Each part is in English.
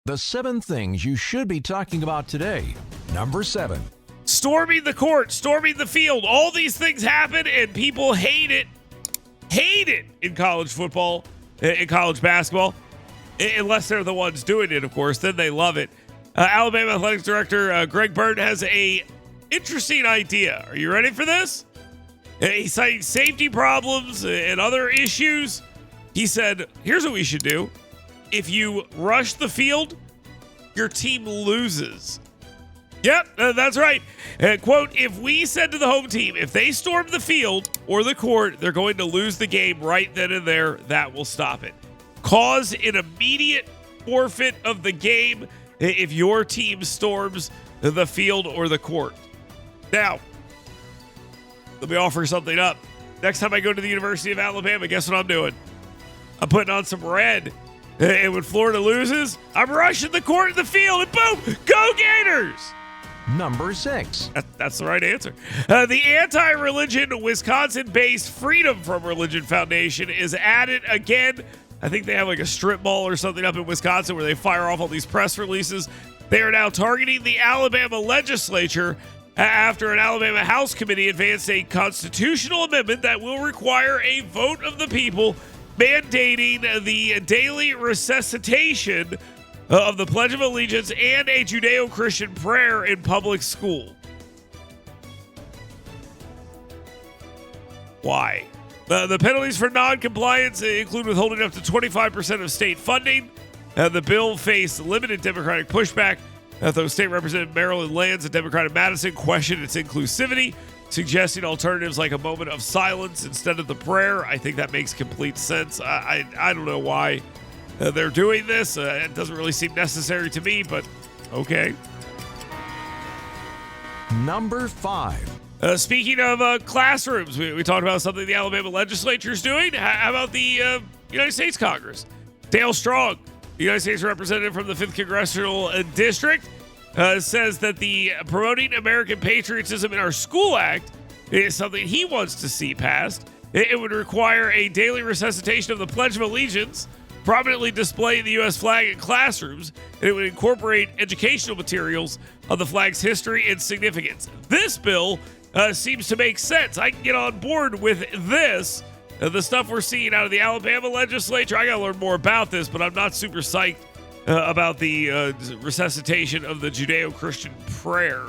The 7 things you should be talking about today. Number 7. Storming the court, storming the field. All these things happen and people hate it. Hate it in college football, in college basketball. Unless they're the ones doing it, of course. Then they love it. Alabama Athletics Director Greg Byrne has a interesting idea. Are you ready for this? He's citing safety problems and other issues. He said, here's what we should do. If you rush the field, your team loses. Yep, that's right. Quote, if we said to the home team, if they storm the field or the court, they're going to lose the game right then and there, that will stop it. Cause an immediate forfeit of the game if your team storms the field or the court. Now, let me offer something up. Next time I go to the University of Alabama, guess what I'm doing? I'm putting on some red. And when Florida loses, I'm rushing the court and the field, and boom, go Gators! Number 6. That's the right answer. The anti-religion Wisconsin-based Freedom from Religion Foundation is at it again. I think they have like a strip mall or something up in Wisconsin where they fire off all these press releases. They are now targeting the Alabama legislature after an Alabama House committee advanced a constitutional amendment that will require a vote of the people mandating the daily resuscitation of the Pledge of Allegiance and a Judeo-Christian prayer in public school. Why? The penalties for non-compliance include withholding up to 25% of state funding. The bill faced limited Democratic pushback, though State Representative Marilyn Lands, a Democrat of Madison, questioned its inclusivity, suggesting alternatives like a moment of silence instead of the prayer. I think that makes complete sense. I don't know why they're doing this. It doesn't really seem necessary to me, but okay. Number 5. Speaking of classrooms, we talked about something the Alabama legislature is doing. How about the United States Congress? Dale Strong, the United States representative from the 5th Congressional District, says that the Promoting American Patriotism in Our School Act is something he wants to see passed. It would require a daily resuscitation of the Pledge of Allegiance, prominently displaying the U.S. flag in classrooms, and it would incorporate educational materials on the flag's history and significance. This bill seems to make sense. I can get on board with this. The stuff we're seeing out of the Alabama legislature, I got to learn more about this, but I'm not super psyched about the resuscitation of the Judeo-Christian prayer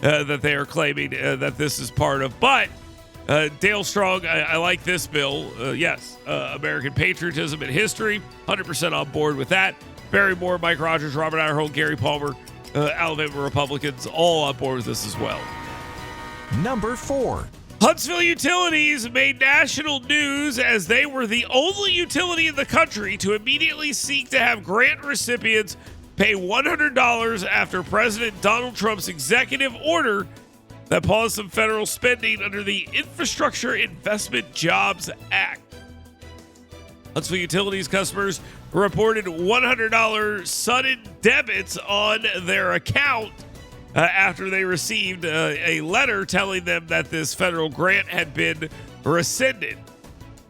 that they are claiming that this is part of. But Dale Strong, I like this bill. Yes, American patriotism and history, 100% on board with that. Barry Moore, Mike Rogers, Robert Irehold, Gary Palmer, Alabama Republicans, all on board with this as well. Number 4. Huntsville Utilities made national news as they were the only utility in the country to immediately seek to have grant recipients pay $100 after President Donald Trump's executive order that paused some federal spending under the Infrastructure Investment Jobs Act. Huntsville Utilities customers reported $100 sudden debits on their account after they received a letter telling them that this federal grant had been rescinded.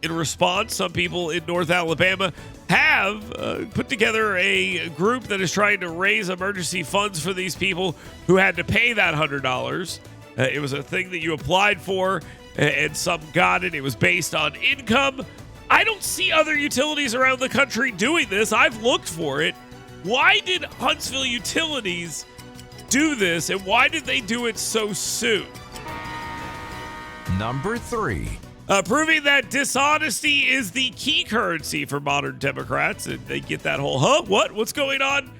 In response, some people in North Alabama have put together a group that is trying to raise emergency funds for these people who had to pay that $100. It was a thing that you applied for, and some got it. It was based on income. I don't see other utilities around the country doing this. I've looked for it. Why did Huntsville Utilities do this, and why did they do it so soon? Number 3. Proving that dishonesty is the key currency for modern Democrats, and they get that whole, what's going on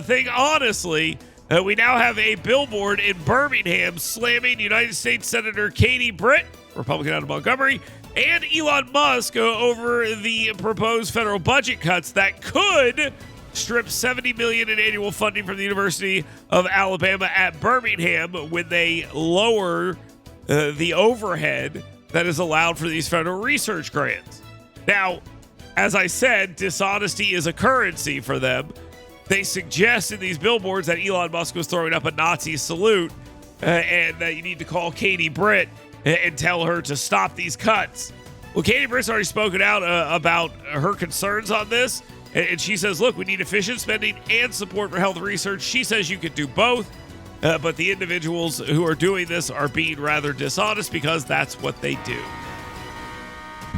thing. Honestly, we now have a billboard in Birmingham slamming United States Senator Katie Britt, Republican out of Montgomery, and Elon Musk over the proposed federal budget cuts that could strip $70 million in annual funding from the University of Alabama at Birmingham when they lower the overhead that is allowed for these federal research grants. Now, as I said, dishonesty is a currency for them. They suggest in these billboards that Elon Musk was throwing up a Nazi salute and that you need to call Katie Britt and tell her to stop these cuts. Well, Katie Britt's already spoken out about her concerns on this, And she says, look, we need efficient spending and support for health research. She says you could do both, but the individuals who are doing this are being rather dishonest because that's what they do.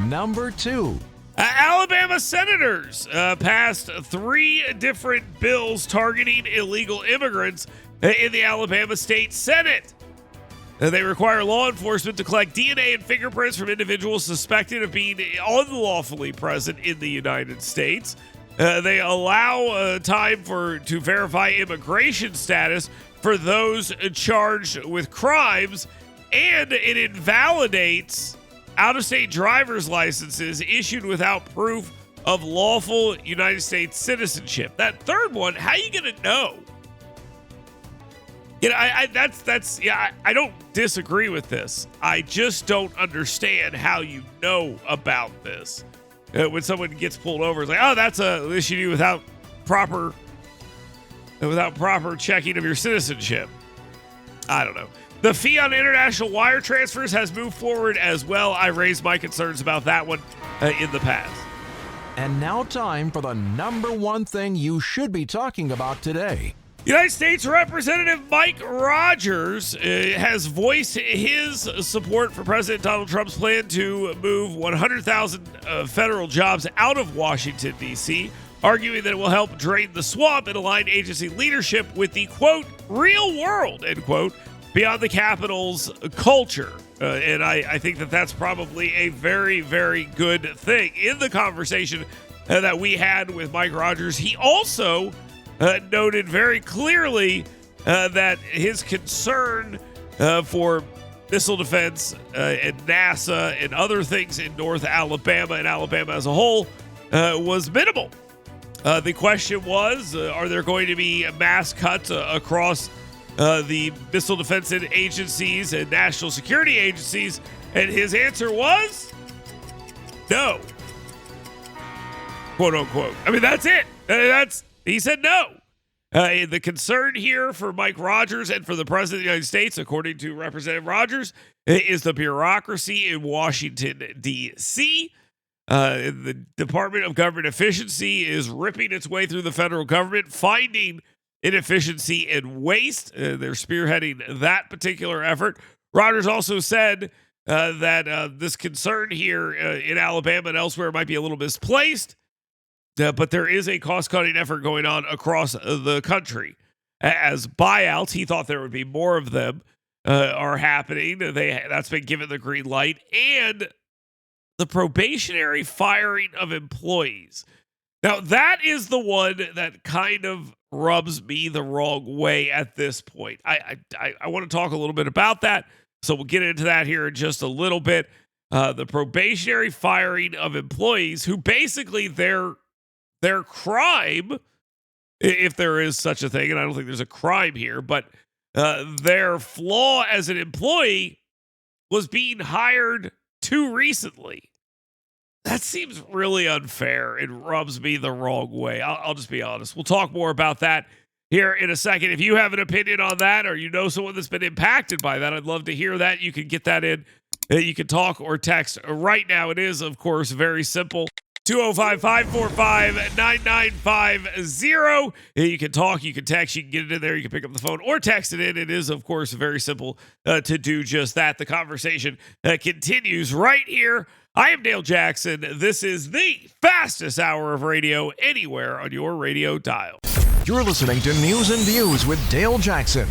Number 2. Alabama senators passed 3 different bills targeting illegal immigrants in the Alabama State Senate. They require law enforcement to collect DNA and fingerprints from individuals suspected of being unlawfully present in the United States. They allow time to verify immigration status for those charged with crimes, and it invalidates out-of-state driver's licenses issued without proof of lawful United States citizenship. That third one, how are you going to know? You know, I don't disagree with this. I just don't understand how you know about this. When someone gets pulled over, it's like, oh, that's a issue without proper checking of your citizenship. I don't know. The fee on international wire transfers has moved forward as well. I raised my concerns about that one in the past. And now time for the number 1 thing you should be talking about today. United States Representative Mike Rogers has voiced his support for President Donald Trump's plan to move 100,000 federal jobs out of Washington, D.C., arguing that it will help drain the swamp and align agency leadership with the, quote, real world, end quote, beyond the Capitol's culture. And I think that that's probably a very, very good thing. In the conversation that we had with Mike Rogers, he also noted very clearly that his concern for missile defense and NASA and other things in North Alabama and Alabama as a whole was minimal. The question was, are there going to be mass cuts across the missile defense agencies and national security agencies? And his answer was no. Quote unquote. I mean, that's it. He said no. The concern here for Mike Rogers and for the President of the United States, according to Representative Rogers, is the bureaucracy in Washington, D.C. The Department of Government Efficiency is ripping its way through the federal government, finding inefficiency and waste. They're spearheading that particular effort. Rogers also said that this concern here in Alabama and elsewhere might be a little misplaced. But there is a cost-cutting effort going on across the country. As buyouts, he thought there would be more of them are happening. That's been given the green light. And the probationary firing of employees. Now, that is the one that kind of rubs me the wrong way at this point. I want to talk a little bit about that, so we'll get into that here in just a little bit. The probationary firing of employees who basically their crime, if there is such a thing, and I don't think there's a crime here, but their flaw as an employee was being hired too recently. That seems really unfair and rubs me the wrong way. I'll just be honest. We'll talk more about that here in a second. If you have an opinion on that or you know someone that's been impacted by that, I'd love to hear that. You can get that in. You can talk or text right now. It is, of course, very simple. 205-545-9950. You can talk, you can text, you can get it in there, you can pick up the phone or text it in. It is, of course, very simple to do just that. The conversation continues right here. I am Dale Jackson. This is the fastest hour of radio anywhere on your radio dial. You're listening to News and Views with Dale Jackson.